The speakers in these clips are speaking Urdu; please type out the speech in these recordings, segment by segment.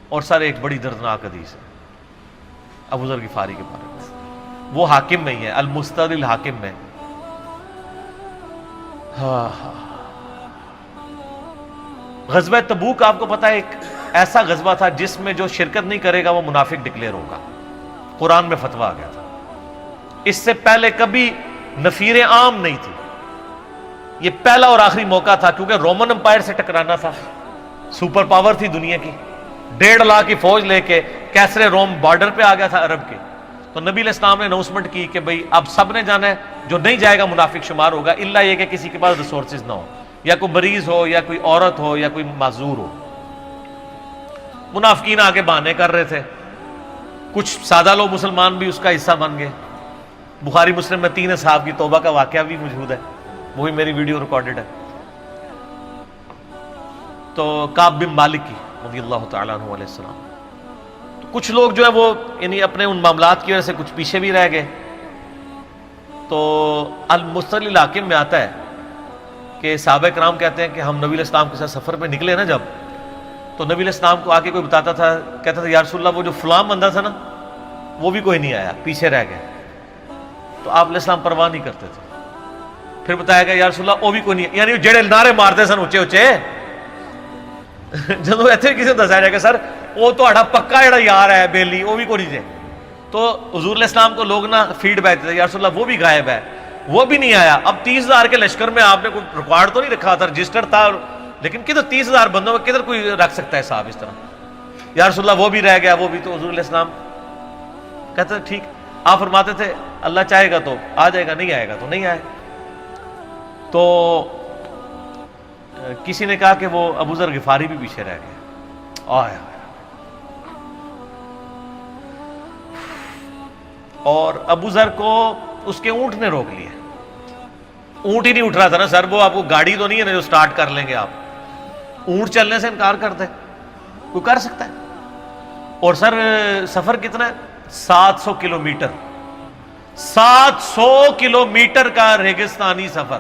اور سر ایک بڑی دردناک حدیث ہے ابو ذر غفاری کے بارے میں، وہ حاکم میں ہی ہے، المستدرک الحاکم میں۔ غزوہ تبوک آپ کو پتا ہے ایک ایسا غزوہ تھا جس میں جو شرکت نہیں کرے گا وہ منافق ڈکلیئر ہوگا، قرآن میں فتویٰ آ گیا تھا۔ اس سے پہلے کبھی نفیر عام نہیں تھی، یہ پہلا اور آخری موقع تھا، کیونکہ رومن امپائر سے ٹکرانا تھا، سپر پاور تھی دنیا کی، 1.5 لاکھ کی فوج لے کے کیسرے روم بارڈر پہ آ گیا تھا عرب کے۔ تو نبی علیہ السلام نے اناؤنسمنٹ کی کہ بھئی اب سب نے جانا ہے، جو نہیں جائے گا منافق شمار ہوگا، الا یہ کہ کسی کے پاس ریسورسز نہ ہو، یا کوئی مریض ہو، یا کوئی عورت ہو، یا کوئی معذور ہو۔ منافقین آگے بہانے کر رہے تھے، کچھ سادہ لوگ مسلمان بھی اس کا حصہ بن گئے۔ بخاری مسلم میں 3 اصحاب کی توبہ کا واقعہ بھی موجود ہے، وہی میری ویڈیو ریکارڈڈ ہے۔ تو کعب بن مالک کی رضی اللہ تعالیٰ عنہ علیہ السلام، تو کچھ لوگ جو ہے وہ یعنی اپنے ان معاملات کی وجہ سے کچھ پیچھے بھی رہ گئے۔ تو المستدرک الحاکم میں آتا ہے کہ صحابہ کرام کہتے ہیں کہ ہم نبی علیہ السلام کے ساتھ سفر پہ نکلے نا جب، تو نبی علیہ السلام کو آ کے کوئی بتاتا تھا، کہتا تھا یا رسول اللہ وہ جو فلاں بندہ تھا نا وہ بھی کوئی نہیں آیا، پیچھے رہ گئے۔ تو آپ علیہ السلام پرواہ نہیں کرتے تھے۔ پھر بتایا گیا یا رسول اللہ وہ بھی کوئی نہیں، یعنی جڑے نعرے مارتے سن اچے اچے، جدو ایتھے کسی نے دسایا جائے کہ سر وہ تہاڈا پکا جڑا یار ہے بیلی وہ بھی کوئی نہیں جے، تو حضور علیہ السلام کو لوگ نا فیڈ بیک دیتے یا رسول اللہ وہ بھی غائب ہے، وہ بھی نہیں آیا۔ اب 30,000 کے لشکر میں آپ نے کوئی ریکارڈ تو نہیں رکھا تھا، رجسٹر تھا، لیکن کدھر 30,000 بندوں میں کدھر کوئی رکھ سکتا ہے صاحب اس طرح، یا رسول اللہ وہ بھی رہ گیا، وہ بھی۔ تو حضور علیہ السلام کہتے ہیں ٹھیک، آپ فرماتے تھے اللہ چاہے گا تو آ جائے گا، نہیں آئے گا تو نہیں آئے۔ تو کسی نے کہا کہ وہ ابو ذر غفاری بھی پیچھے رہ گئے، اور ابو ذر کو اس کے اونٹ نے روک لیا۔ اونٹ ہی نہیں اٹھ رہا تھا نا سر، وہ آپ کو گاڑی تو نہیں ہے نا جو سٹارٹ کر لیں گے آپ، اونٹ چلنے سے انکار کر دے، کوئی کر سکتا ہے؟ اور سر سفر کتنا ہے؟ 700 کلومیٹر، 700 کلومیٹر کا ریگستانی سفر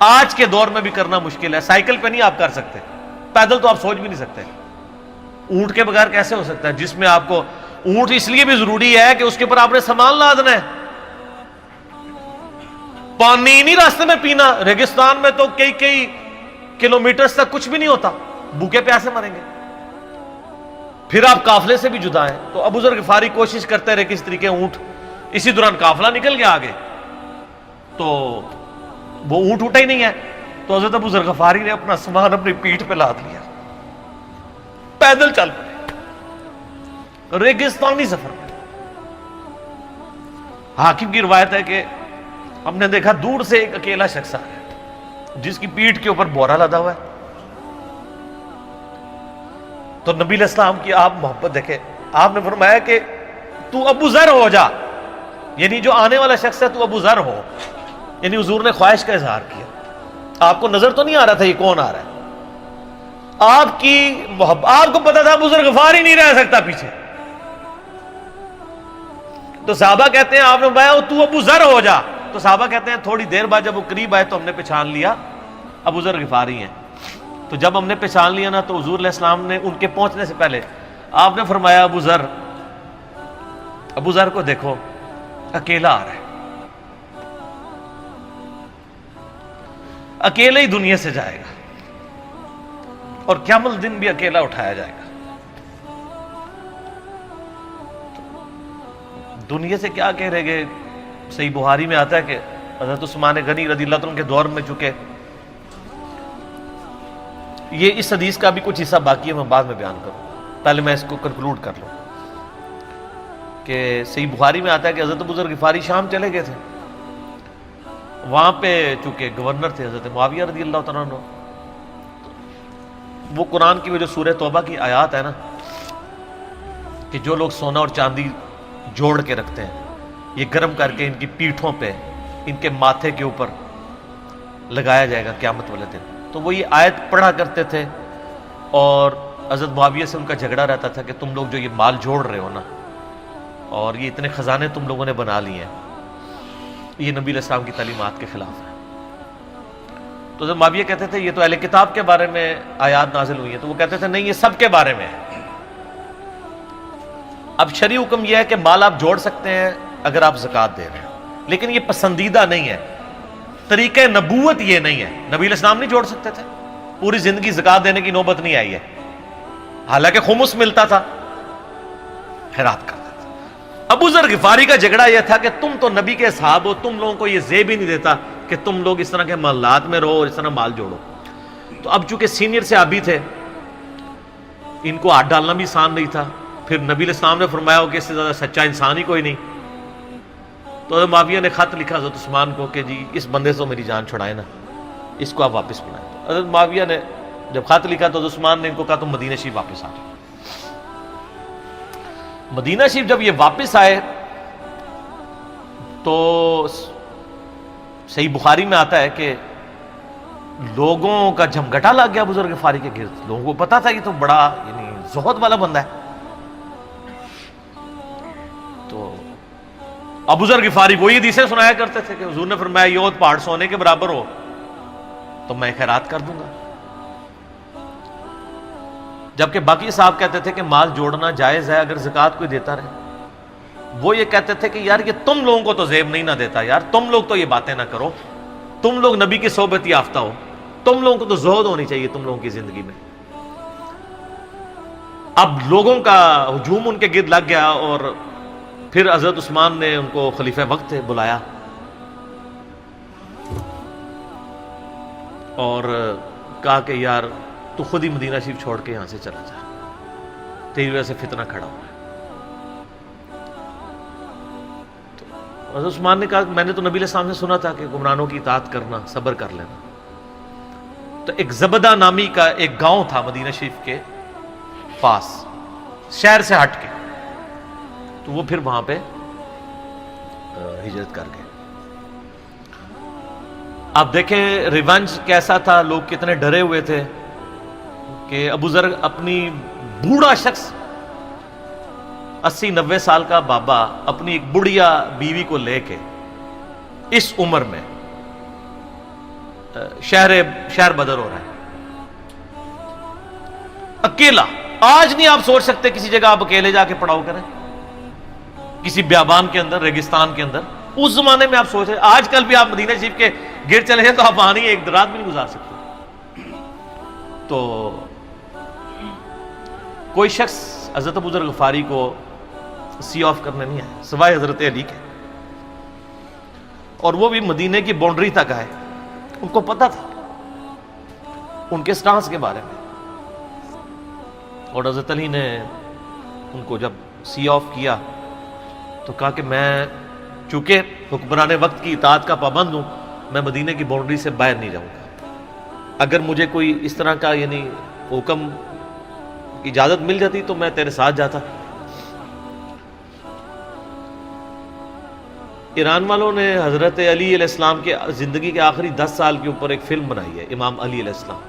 آج کے دور میں بھی کرنا مشکل ہے۔ سائیکل پہ نہیں آپ کر سکتے، پیدل تو آپ سوچ بھی نہیں سکتے، اونٹ کے بغیر کیسے ہو سکتا ہے؟ جس میں آپ کو اونٹ اس لیے بھی ضروری ہے کہ اس کے اوپر آپ نے سامان لادنا ہے، پانی نہیں راستے میں پینا۔ ریگستان میں تو کئی کلومیٹرز تک کچھ بھی نہیں ہوتا، بھوکے پیاسے مریں گے، پھر آپ قافلے سے بھی جدا ہیں۔ تو ابو ذر غفاری کوشش کرتے رہے کس طریقے اونٹ، اسی دوران قافلہ نکل گیا آگے، تو وہ اونٹ اٹھا ہی نہیں ہے، تو حضرت ابو ذر غفاری نے اپنا سامان اپنی پیٹھ پہ لاد لیا، پیدل چل پڑے ریگستانی سفر میں۔ حاکم کی روایت ہے کہ ہم نے دیکھا دور سے ایک اکیلا شخص آ گیا جس کی پیٹھ کے اوپر بورا لدا ہوا ہے۔ تو نبی علیہ السلام کی آپ محبت دیکھیں، آپ نے فرمایا کہ تو ابو ذر ہو جا، یعنی جو آنے والا شخص ہے تو ابو ذر ہو، یعنی حضور نے خواہش کا اظہار کیا۔ آپ کو نظر تو نہیں آ رہا تھا یہ کون آ رہا ہے، آپ کی محبت، آپ کو پتا تھا ابو ذر غفاری نہیں رہ سکتا پیچھے۔ تو صحابہ کہتے ہیں آپ نے فرمایا تو ابو ذر ہو جا، تو صحابہ کہتے ہیں تھوڑی دیر بعد جب وہ قریب آئے تو ہم نے پہچان لیا ابو ذر غفاری ہیں۔ تو جب ہم نے پہچان لیا نا تو حضور علیہ السلام نے ان کے پہنچنے سے پہلے آپ نے فرمایا ابو ذر کو دیکھو اکیلا آ رہا ہے، اکیلے ہی دنیا سے جائے گا اور قیامت دن بھی اکیلا اٹھایا جائے گا۔ دنیا سے کیا کہہ رہے گے؟ صحیح بخاری میں آتا ہے کہ حضرت عثمان غنی رضی اللہ عنہ کے دور میں چکے، یہ اس حدیث کا بھی کچھ حصہ باقی ہے، میں بعد میں بیان کروں، پہلے میں اس کو کنکلوڈ کر لوں کہ صحیح بخاری میں آتا ہے کہ حضرت ابو ذر غفاری شام چلے گئے تھے، وہاں پہ چونکہ گورنر تھے حضرت معاویہ رضی اللہ تعالیٰ عنہ، وہ قرآن کی وہ جو سورہ توبہ کی آیات ہے نا کہ جو لوگ سونا اور چاندی جوڑ کے رکھتے ہیں یہ گرم کر کے ان کی پیٹھوں پہ، ان کے ماتھے کے اوپر لگایا جائے گا قیامت والے دن، تو وہ یہ آیت پڑھا کرتے تھے، اور حضرت معاویہ سے ان کا جھگڑا رہتا تھا کہ تم لوگ جو یہ مال جوڑ رہے ہو نا اور یہ اتنے خزانے تم لوگوں نے بنا لیے ہیں، یہ نبی علیہ السلام کی تعلیمات کے خلاف ہے۔ تو جب معاویہ کہتے تھے یہ تو اہل کتاب کے بارے میں آیات نازل ہوئی ہیں، تو وہ کہتے تھے نہیں، یہ سب کے بارے میں ہے۔ اب شرعی حکم یہ ہے کہ مال آپ جوڑ سکتے ہیں اگر آپ زکوٰۃ دے رہے ہیں، لیکن یہ پسندیدہ نہیں ہے، طریقہ نبوت یہ نہیں ہے۔ نبی علیہ السلام نہیں جوڑ سکتے تھے، پوری زندگی زکوٰۃ دینے کی نوبت نہیں آئی ہے، حالانکہ خمس ملتا تھا، خیرات کرتے تھے۔ ابو ذر غفاری کا جھگڑا یہ تھا کہ تم تو نبی کے اصحاب ہو، تم لوگوں کو یہ زیب ہی نہیں دیتا کہ تم لوگ اس طرح کے محلات میں رہو اور اس طرح مال جوڑو۔ تو اب چونکہ سینئر صحابی تھے، ان کو ہاتھ ڈالنا بھی آسان نہیں تھا، پھر نبی علیہ السلام نے فرمایا ہو کہ اس سے زیادہ سچا انسان ہی کوئی نہیں۔ تو حضرت معاویہ نے خط لکھا حضرت عثمان کو کہ جی اس بندے سے میری جان چھڑائے نا، اس کو آپ واپس بلائیں۔ حضرت معاویہ نے جب خط لکھا تو حضرت عثمان نے ان کو کہا تم مدینہ شریف واپس آ جاؤ۔ مدینہ شریف جب یہ واپس آئے تو صحیح بخاری میں آتا ہے کہ لوگوں کا جھمگٹا لگ گیا بزرگ غفاری کے گرد، لوگوں کو پتا تھا یہ تو بڑا یعنی زہد والا بندہ ہے۔ تو ابو ذر غفاری وہی حدیثیں سنایا کرتے تھے کہ حضور نے فرمایا یہود پہاڑ سونے کے برابر ہو تو میں خیرات کر دوں گا، جبکہ باقی صاحب کہتے تھے کہ مال جوڑنا جائز ہے اگر زکوٰۃ کوئی دیتا رہے۔ وہ یہ کہتے تھے کہ یار یہ تم لوگوں کو تو زیب نہیں نہ دیتا، یار تم لوگ تو یہ باتیں نہ کرو، تم لوگ نبی کی صحبت یافتہ ہو، تم لوگوں کو تو زہد ہونی چاہیے تم لوگوں کی زندگی میں۔ اب لوگوں کا ہجوم ان کے گرد لگ گیا اور پھر حضرت عثمان نے ان کو خلیفہ وقت بلایا اور کہا کہ یار تو خود ہی مدینہ شریف چھوڑ کے یہاں سے چلا جا، تیری وجہ سے فتنہ کھڑا ہوا ہے۔ تو حضرت عثمان نے کہا میں نے تو نبی علیہ السلام سے سنا تھا کہ حکمرانوں کی اطاعت کرنا، صبر کر لینا۔ تو ایک زبدہ نامی کا ایک گاؤں تھا مدینہ شریف کے پاس، شہر سے ہٹ کے، تو وہ پھر وہاں پہ ہجرت کر گئے۔ آپ دیکھیں ریونج کیسا تھا، لوگ کتنے ڈرے ہوئے تھے کہ ابو ذر اپنی بوڑھا شخص 80-90 سال کا بابا اپنی ایک بڑھیا بیوی کو لے کے اس عمر میں شہر بدر ہو رہا ہے اکیلا۔ آج نہیں آپ سوچ سکتے کسی جگہ آپ اکیلے جا کے پڑاؤ کریں، کسی بیابان کے اندر، ریگستان کے اندر۔ اس زمانے میں آپ سوچ رہے، آج کل بھی آپ مدینہ شریف کے گرد چلے جائیں تو آپ وہاں نہیں ایک رات بھی نہیں گزار سکتے۔ تو کوئی شخص حضرت ابو ذر غفاری کو سی آف کرنے نہیں آیا سوائے حضرت علی کے، اور وہ بھی مدینے کی باؤنڈری تک آئے۔ ان کو پتا تھا ان کے سٹانس کے بارے میں، اور حضرت علی نے ان کو جب سی آف کیا تو کہا کہ میں چونکہ حکمران وقت کی اطاعت کا پابند ہوں، میں مدینے کی باؤنڈری سے باہر نہیں جاؤں گا۔ اگر مجھے کوئی اس طرح کا یعنی حکم اجازت مل جاتی تو میں تیرے ساتھ جاتا۔ ایران والوں نے حضرت علی علیہ السلام کے زندگی کے آخری 10 سال کے اوپر ایک فلم بنائی ہے، امام علی علیہ السلام۔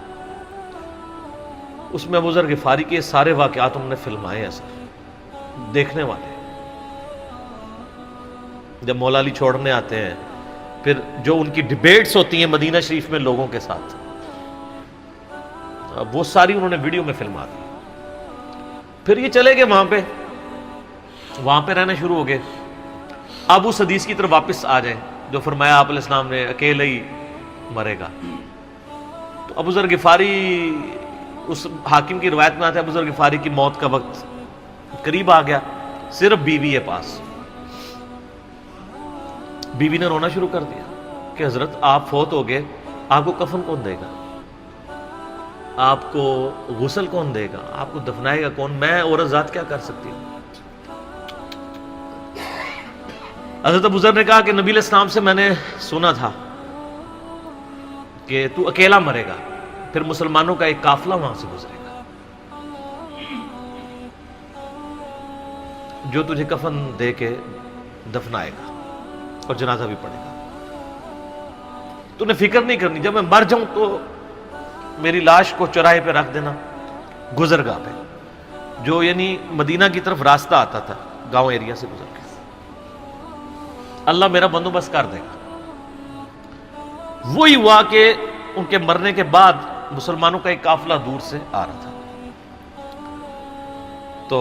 اس میں ابو ذر غفاری کے سارے واقعات انہوں نے فلمائے ہیں سر، دیکھنے والے۔ جب مولا علی چھوڑنے آتے ہیں، پھر جو ان کی ڈیبیٹس ہوتی ہیں مدینہ شریف میں لوگوں کے ساتھ، وہ ساری انہوں نے ویڈیو میں فلما دی۔ پھر یہ چلے گئے وہاں پہ رہنا شروع ہو گئے۔ اب اس حدیث کی طرف واپس آ جائیں جو فرمایا آپ علیہ السلام نے اکیلے ہی مرے گا۔ تو ابو ذر غفاری، اس حاکم کی روایت میں آتا ہے ابو ذر غفاری کی موت کا وقت قریب آ گیا، صرف بیوی ہے پاس۔ بیوی نے رونا شروع کر دیا کہ حضرت آپ فوت ہو گئے، آپ کو کفن کون دے گا، آپ کو غسل کون دے گا، آپ کو دفنائے گا کون، میں عورت ذات کیا کر سکتی ہوں۔ حضرت ابو ذر نے کہا کہ نبی علیہ السلام سے میں نے سنا تھا کہ تو اکیلا مرے گا، پھر مسلمانوں کا ایک قافلہ وہاں سے گزرے گا جو تجھے کفن دے کے دفنائے گا اور جنازہ بھی پڑے گا۔ تو نے فکر نہیں کرنی، جب میں مر جاؤں تو میری لاش کو چوراہے پہ رکھ دینا، گزرگاہ پہ، جو یعنی مدینہ کی طرف راستہ آتا تھا گاؤں ایریا سے گزر کے، اللہ میرا بندوبست کر دے گا۔ وہی ہوا کہ ان کے مرنے کے بعد مسلمانوں کا ایک قافلہ دور سے آ رہا تھا. تو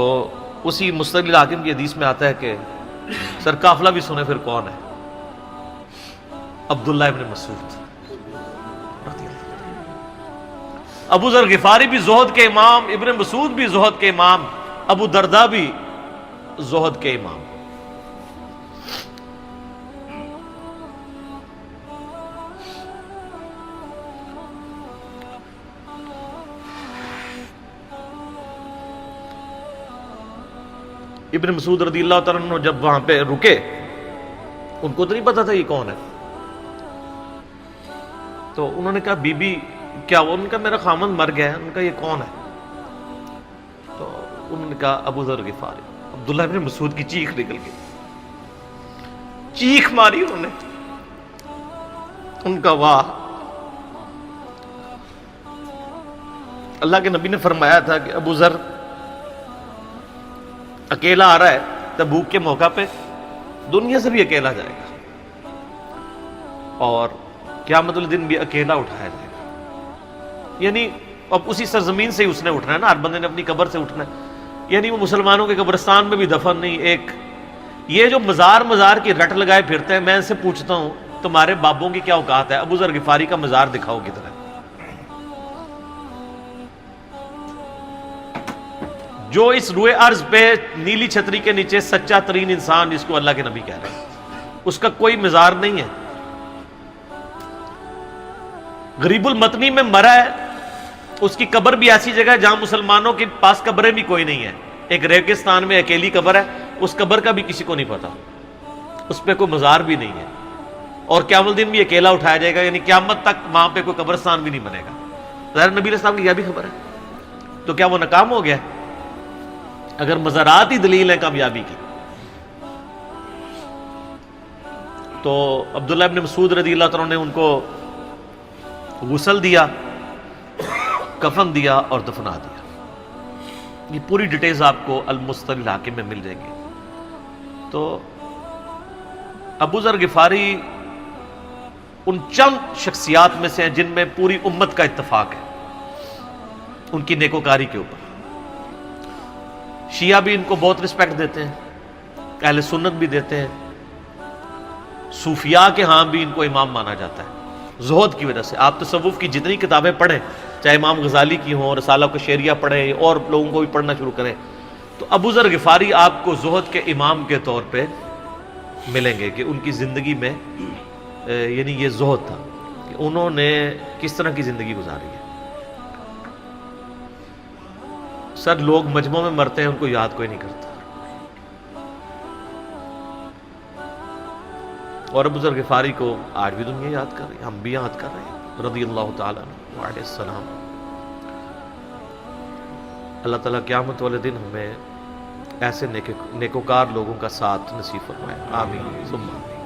اسی مستدل حاکم کی حدیث میں آتا ہے کہ سر قافلہ بھی سنے پھر کون ہے؟ عبداللہ ابن مسعود. ابو ذر غفاری بھی زہد کے امام، ابن مسعود بھی زہد کے امام، ابو درداء بھی زہد کے امام. ابن مسعود رضی اللہ تعالیٰ عنہ جب وہاں پہ رکے، ان کو تو نہیں پتا تھا یہ کون ہے. تو انہوں نے کہا بی بی کیا وہ؟ ان کا میرا خامند مر گیا ہے. ان کا یہ کون ہے؟ تو انہوں نے کہا ابو ذر غفاری. عبداللہ ابن مسعود کی چیخ نکل گئی، چیخ ماری انہوں نے. ان کا واہ، اللہ کے نبی نے فرمایا تھا کہ ابو ذر اکیلا آ رہا ہے تبوک کے موقع پہ، دنیا سے بھی اکیلا جائے گا اور قیامت الدن بھی اکیلا اٹھایا جائے گا. یعنی اب اسی سرزمین سے ہی اس نے اٹھنا ہے نا، ہر بندے نے اپنی قبر سے اٹھنا ہے. یعنی وہ مسلمانوں کے قبرستان میں بھی دفن نہیں. ایک یہ جو مزار کی رٹ لگائے پھرتے ہیں، میں ان سے پوچھتا ہوں تمہارے بابوں کی کیا اوقات ہے؟ ابو ذر غفاری کا مزار دکھاؤ کدھر ہے. جو اس روئے ارض پہ نیلی چھتری کے نیچے سچا ترین انسان جس کو اللہ کے نبی کہہ رہے ہیں، اس کا کوئی مزار نہیں ہے. غریب المتنی میں مرا ہے، اس کی قبر بھی ایسی جگہ ہے جہاں مسلمانوں کے پاس قبریں بھی کوئی نہیں ہے. ایک ریگستان میں اکیلی قبر ہے، اس قبر کا بھی کسی کو نہیں پتا، اس پہ کوئی مزار بھی نہیں ہے. اور قیامت الدین بھی اکیلا اٹھایا جائے گا، یعنی قیامت تک وہاں پہ کوئی قبرستان بھی نہیں بنے گا. ظاہر نبی علیہ السلام کی یہ بھی خبر ہے. تو کیا وہ ناکام ہو گیا اگر مزارات ہی دلیل ہے کامیابی کی؟ تو عبداللہ ابن مسعود رضی اللہ تعالیٰ نے ان کو غسل دیا، کفن دیا اور دفنا دیا. یہ پوری ڈیٹیلز آپ کو المستدل حاکم میں مل جائیں گے. تو ابو ذر غفاری ان چند شخصیات میں سے ہیں جن میں پوری امت کا اتفاق ہے ان کی نیکوکاری کے اوپر. شیعہ بھی ان کو بہت رسپیکٹ دیتے ہیں، اہل سنت بھی دیتے ہیں، صوفیاء کے ہاں بھی ان کو امام مانا جاتا ہے زہد کی وجہ سے. آپ تصوف کی جتنی کتابیں پڑھیں، چاہے امام غزالی کی ہوں، رسالہ قشیریہ پڑھیں اور لوگوں کو بھی پڑھنا شروع کریں، تو ابو ذر غفاری آپ کو زہد کے امام کے طور پہ ملیں گے کہ ان کی زندگی میں یعنی یہ زہد تھا کہ انہوں نے کس طرح کی زندگی گزاری ہے. سر لوگ مجمع میں مرتے ہیں، ان کو یاد کوئی نہیں کرتا. اور ابو ذر غفاری کو آج بھی دنیا یاد کر رہی ہے، ہم بھی یاد کر رہے ہیں رضی اللہ تعالیٰ عنہ علیہ السلام. اللہ تعالیٰ قیامت والے دن ہمیں ایسے نیکوکار لوگوں کا ساتھ نصیب فرمائے. آمین ثم آمین.